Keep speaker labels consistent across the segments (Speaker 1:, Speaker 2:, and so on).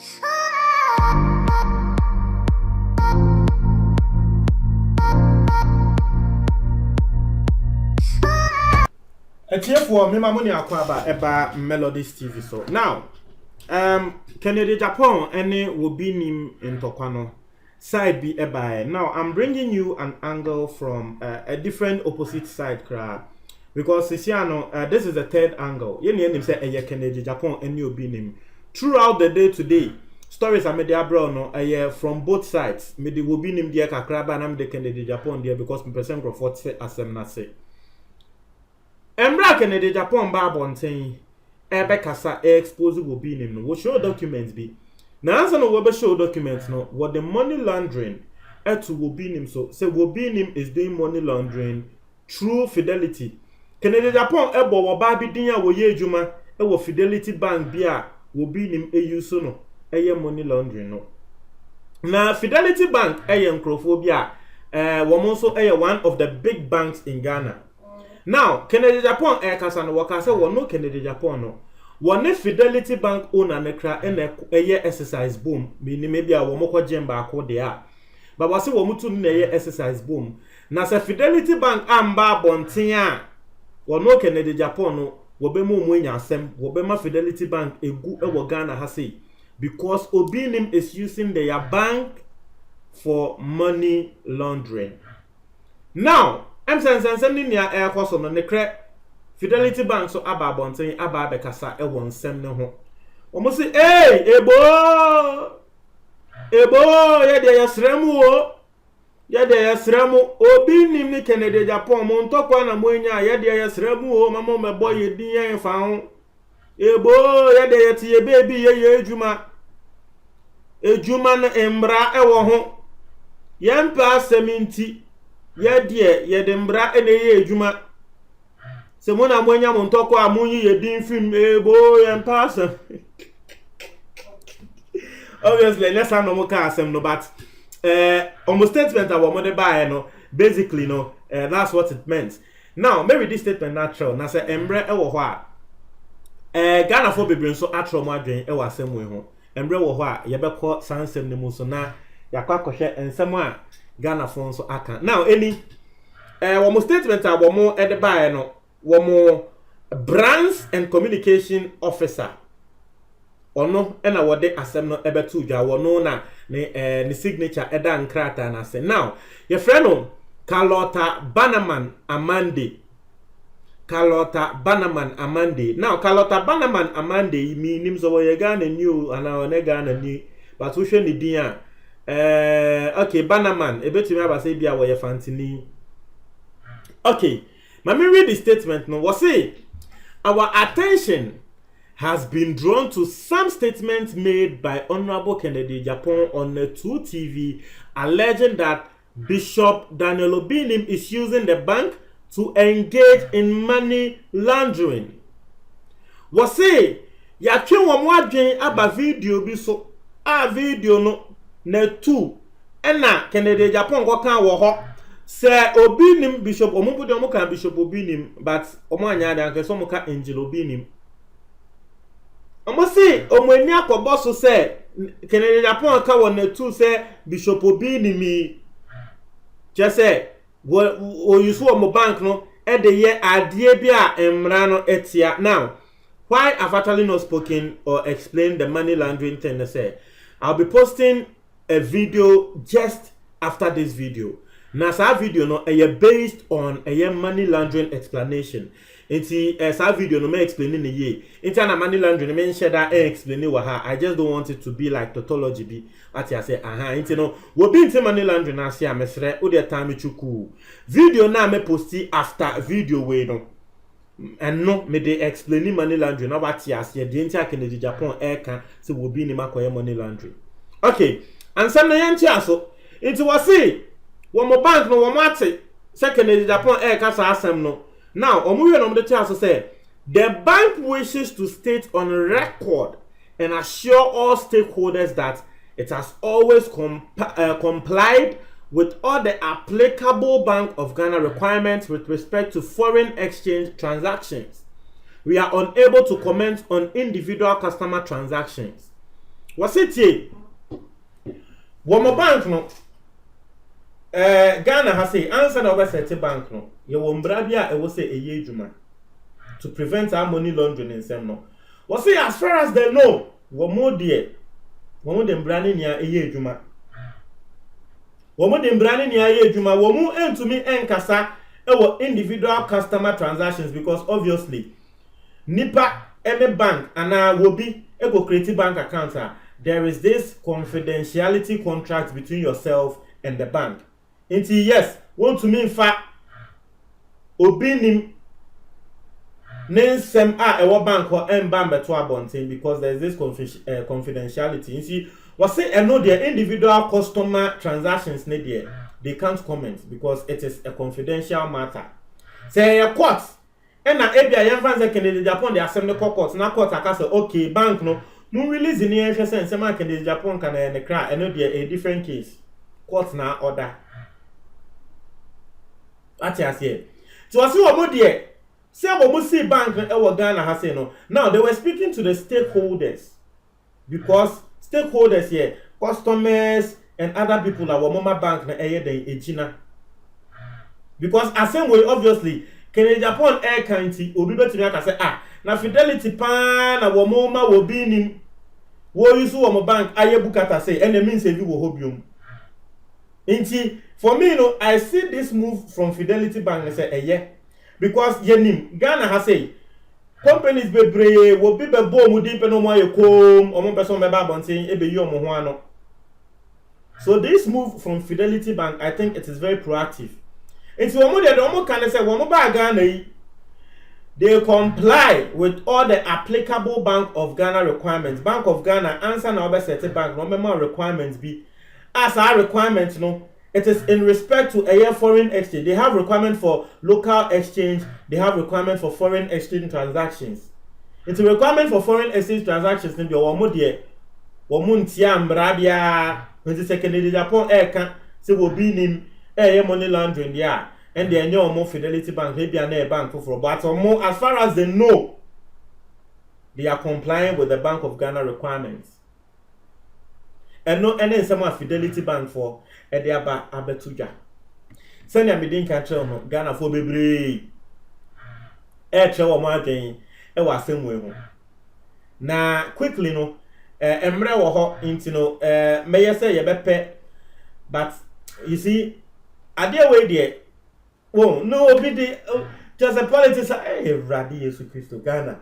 Speaker 1: For me, my money about Melodies TV. So now, Kennedy Japan, any will be named in Tokwano. Side be by now. I'm bringing you an angle from a different opposite side, crowd. Because this is the third angle. You name say a Kennedy Japan, and you be named throughout the day today. Stories are made abroad from both sides. Me the will be named the Kakraba and I'm the Kennedy Japan there because me person go for as I'm say. Embra Kennedy Japan ba bonten ebe kasa expose will be named no show documents be. Now answer no we show documents no what the money laundering to will be named so say will be named is doing money laundering through Fidelity. Kennedy Japan ebo wo ba bi din a wo ye adwuma e wo Fidelity Bank bia will be named use no eye money laundering no. Na Fidelity Bank nkrofo bia wo mo so one of the big banks in Ghana. Now, Kennedy Japan kasa no waka say no Kennedy Japan no. One Fidelity Bank owner nekra exercise boom. Maybe a wo mokọ jemba akọ de a. But wase wo mutu na exercise boom. Na se Fidelity Bank amba bonten a no Kennedy Japan no wo be mu anya asem wo be ma Fidelity Bank egu wo Ghana ha say because Obinim is using their bank for money laundering. Now, I'm saying ni nia air cost no nekre Fidelity Bank so aba bonten aba bekasa e won sem ne ho. Omo say ebo ye de yesremu o ye de yesremu obi nim ni Kennedy Japan mo ntokwa na mo anya ye de yesremu o mamo mebo ye din yen fa ho ebo ye de yetie baby ye ejuma na embra e wo ho yempa seminti ye de mbra ene ye ejuma se mo na mo anya mo ntoko amunyi ye din film ebo ye pass obviously let's have no more asem no but almost statement our mother buy no basically no that's what it meant. Now maybe this statement natural na say embre e wo ho a Ghana for bebre so atro mo adwen e wo asem we ho embre wo ho a ye be ko sansem ne mu so na yakwa kohwe ensem a Ghana phone so aka. Now any one statement abomo edeba no one brands and communication officer ono na wode asem no ebetu dwa wono na ne signature eda nkrata na se. Now your friend no Carlotta Bannerman Amande. Now Carlotta Bannerman Amande mi nim so we Ghana new ana one Ghana ni but wo hwe ni din a okay, Bannerman, ebetimi abase bia wo ye fantini. Okay, let me read the statement now. Was say our attention has been drawn to some statements made by Honorable Kennedy Japan on the 2TV alleging that Bishop Daniel Obinim is using the bank to engage in money laundering. Was say ya twe wo mo adwen aba video bi so video no na 2 ena Kennedy Japan go kan wo ho se Obinim Bishop omubude omu kan Bishop Obinim but omu anya da nke so mu ka Angel Obinim omu si omu ani akobo so se Kennedy Japan ka wo na 2 se Bishop Obinim je se wo yusu omu bank no e de ye adie bi a emra no etia. Now why I've actually not spoken or explained the money laundering thing, say I'll be posting a video just after this video. Now, that video no based on a money laundering explanation. It's a video no me explaining the ye. It's a money laundering me share that explaining what I just don't want it to be like tautology be. At I say it's no we be into money laundering as here mesre o the time chuku. Video na me posti after video we no. And no me they explaining money laundering na what as here the entire Kennedy Japan can say we be ni makoye money laundering. Okay. And some na yanchi aso into was say one more bank no one mate second Kennedy Japan kasa asem no. Now omuwe no mde aso say the bank wishes to state on record and assure all stakeholders that it has always complied with all the applicable Bank of Ghana requirements with respect to foreign exchange transactions. We are unable to comment on individual customer transactions. Was it ye? Womo bank no. Ghana has say answer over set bank no. Ye wombrabia e wo say eye adwuma to prevent our money laundering in some no. Was say as far as they know, womo de dem branding nia eye adwuma. Womo dem branding nia eye adwuma, womo entumi enkasa ewo individual customer transactions because obviously nipa any bank and will be ego create bank account. There is this confidentiality contract between yourself and the bank. Until yes, want to mean fact obinim nensem ewo bank or mbambe to abontin because there is this confidentiality. You see, what say I know their individual customer transactions they can't comment because it is a confidential matter. Say a court and na ebia yemfa say Kennedy Japan the assembly court na court akase okay bank no release in the sense say Kennedy Japan can na cry and no a different case court na order ati here so asi wo there say wo see bank e wo Ghana ha say no now they were speaking to the stakeholders because stakeholders here customers and other people that were mama bank na eye den ejina because as same way obviously Kennedy Japan air county obi betumi aka say na Fidelity pa na wo mama wo bi nim wo use wo bank aye bukata say and mean say we wo hobium inti for me no I see this move from Fidelity Bank and say yeah because yenim Ghana has say companies bebre wo bi be bo mu di pe no mo ayekom omo person be ba bontin e be yi omo ho ano. So this move from Fidelity Bank, I think it is very proactive. It's one they don't can say one Ghana they comply with all the applicable Bank of Ghana requirements. Bank of Ghana answer now by set bank no member requirements be as our requirements no it is in respect to a foreign exchange. They have requirement for local exchange, they have requirement for foreign exchange transactions. It's a requirement for foreign exchange transactions in the Womuntia when the Kennedy Japan air can say will be nim air money laundering there and they know more Fidelity Bank maybe an air bank for but more as far as they know they are complying with the Bank of Ghana requirements and no any someone Fidelity Bank for a they are abetuja send ya midin control no Ghana for bebre air travel margin e wa semwe ho na quickly no emre wo ho intino meye say ye bepe but you see ade we there oh no obi dey just a politics radi Yesu Christo Ghana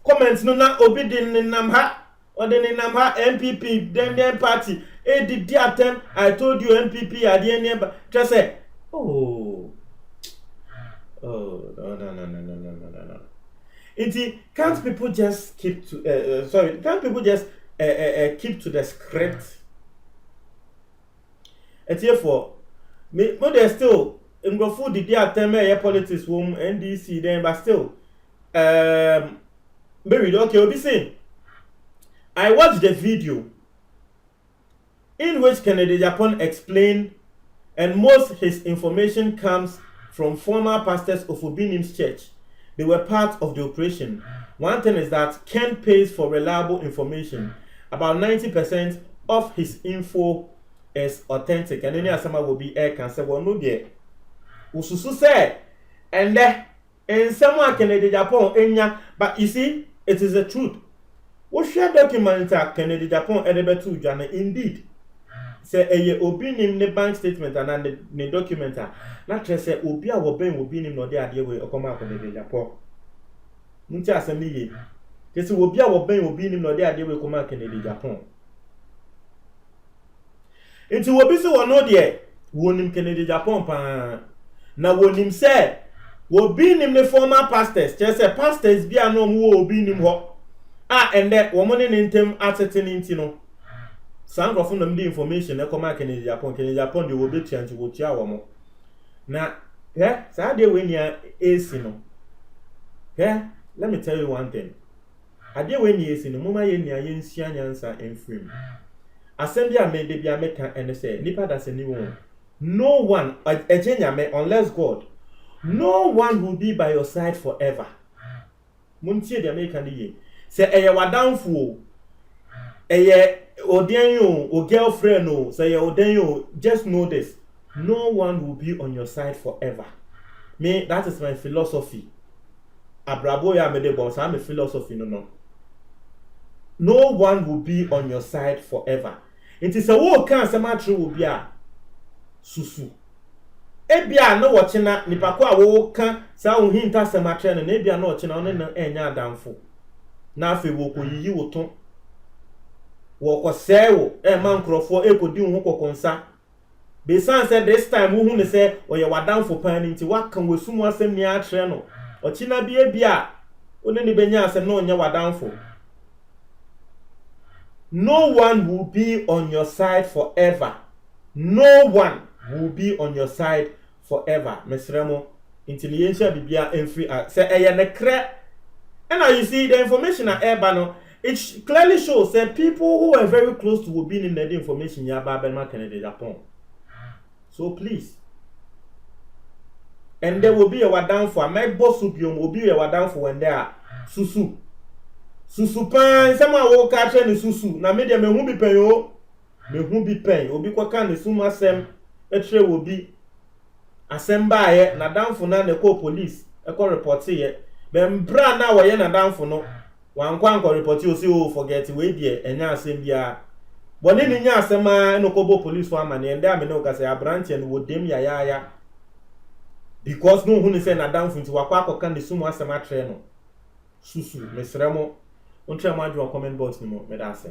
Speaker 1: comments no na obi dey nam ha or dey nam ha MPP dem party did the attempt I told you MPP ade any just say oh no. Can't people just keep to can't people just keep to the script? And therefore, but they're still in go food the attempt politics home NDC then but still maybe okay we'll be saying I watched the video in which Kennedy Japan explained and most his information comes from former pastors of Obinim's church. They were part of the operation. One thing is that Ken pays for reliable information. About 90% of his info is authentic. And any asama will be air can say, well, no, dear. Ususu said, and someone Kennedy Japan, but you see, it is the truth. What share document Kennedy Japan edebe to Jana indeed. Say a obinim ne bank statement and the document na say obi a wo ben obinim no de ade we okoma Kennedy Japan munti asemi ye kesi obi a wo ben obinim no de ade we okoma Kennedy Japan enti obi se wo no de wonim Kennedy Japan pa na wonim say obinim ne former pastors just say pastors bia no wo obinim ho and that woman in ntem ateten nti no some of them the information e come Kennedy Japan they will be trying to go tia wo na so dey we nia AC no let me tell you one thing ade we nia AC no mama ye nia ye nsia nyansa enfrim assembly a me de bia meka and say nipa da se ni wo no one me unless God no one will be by your side forever muntie de American ye say eye wadanfo eye oden you o girlfriend o say ye oden you, just know this, no one will be on your side forever. Me, that is my philosophy. Abrabo ya me de bon sa me philosophy no. No one will be on your side forever. It is a wo kan se ma true will be a susu. Ebia no watchina nipa ko a wo kan sa wo hinta se ma tre no ebia no watchina one no enya adamfo. Na afi wo ko yiyi wo ton. Wo ko se wo man krofo ekodi wo kokonsa. Be san said this time wo hu ne se oye wadamfo pan nti wakan wesumu asem ni a tre no. Ochina bi ebia one ni benya asem no nya wadamfo. No one will be on your side forever. No one will be on your side forever. Mesremo, intelligentsia bibia enfree say eye ne kre. And now you see the information at Airbano, it clearly shows that people who are very close to will be in the information ya Babelma Canada Japan. So please. And there will be a wadan for my boss will be a wadan for when they are susu. Susu pan sama wo ka che ni susu na me de me hu bi pen o me hu bi pen obi kwa kan ni suma sem etre wo bi asem ba ye na danfo na ne ko police e ko report ye be mbra na wo ye na danfo no wan kwa ko report o si o forget we die enya asem bia boni ni nya asem a no ko bo police for amane ende ame no ka say abranche no wo dem ya because no hu ni say na danfo nti wakwa ko kan ni suma asem atre no susu mesremo. On try to comment box no more, me that say.